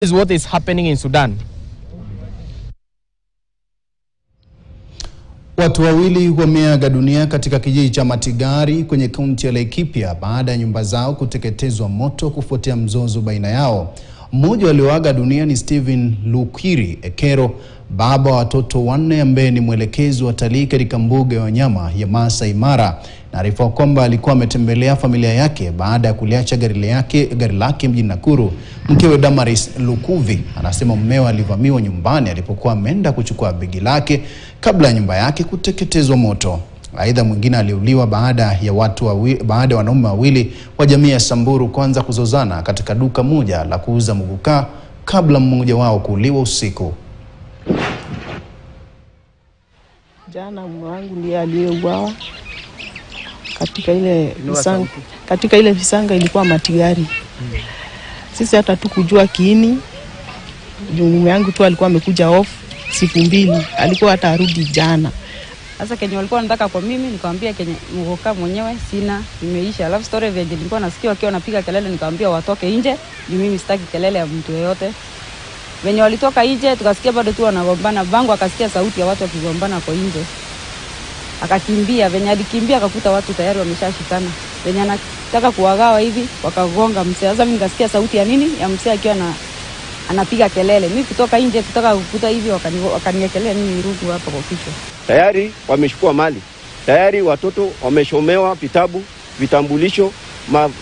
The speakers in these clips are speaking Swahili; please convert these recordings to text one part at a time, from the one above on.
Is what is happening in Sudan. Watu wawili wameaga dunia katika kijiji cha Matigari kwenye kaunti ya Laikipia baada ya nyumba zao kuteketezwa moto kufuatia mzozo baina yao. Mmoja alioaga dunia ni Stephen Lukiri Ekero, baba wa watoto 4 ambaye ni mwelekezi wa watalii katika mbuga ya wanyama ya Masai Mara. Naarifa kwamba alikuwa ametembelea familia yake baada ya kuliacha gari lake mjini Nakuru. Mkewe Damaris Lukuvi anasema mumewe alivamiwa nyumbani alipokuwa ameenda kuchukua begi lake kabla ya nyumba yake kuteketezwa moto. Aidha, mwingine aliuliwa baada ya wanaume wawili wa jamii ya Samburu kuanza kuzozana katika duka moja la kuuza muguka kabla mmoja wao kuuliwa usiku. Jana mume wangu ndiye aliyeuawa katika ile visanga ilikuwa Matigari. Sisi hata tukujua kiini. Mume wangu tu alikuwa amekuja off siku 2, alikuwa hata arudi jana. Sasa Kenya walikuwa wanataka kwa mimi, nikamwambia Kenya mgoka mwenyewe sina, imeisha. Alafu story vile nilikuwa nasikia wakiwa wanapiga kelele, nikamwambia watoke nje, mimi sitaki kelele ya mtu yeyote. Wenye walitoka nje tukasikia bado tu wanagombana, bangu akasikia sauti ya watu wakigombana kwa nje. Akakimbia, venye alikimbia akakuta watu tayari wameshashikana. Venye anataka kuwagawa hivi wakagonga mzee. Sasa mimi nikasikia sauti ya nini? Ya mzee akiwa anapiga kelele. Mimi kutoka nje kutaka kukuta hivi wakaniwekelea mimi rungu hapa kwa kichwa. Tayari wameshukua mali. Tayari watoto wameshomewa vitabu, vitambulisho,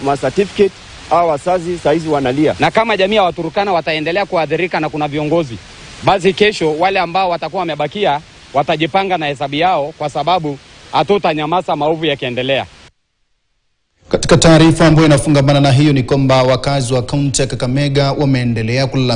ma certificate, au wazazi saizi wanalia. Na kama jamii ya Waturkana wataendelea kuadhirika na kuna viongozi, basi kesho wale ambao watakuwa wamebakia watajipanga na hesabu yao, kwa sababu hatutanyamaza maovu yakiendelea. Katika taarifa ambayo inafungamana na hiyo ni kwamba wakazi wa kaunti ya Kakamega wameendelea kulalamika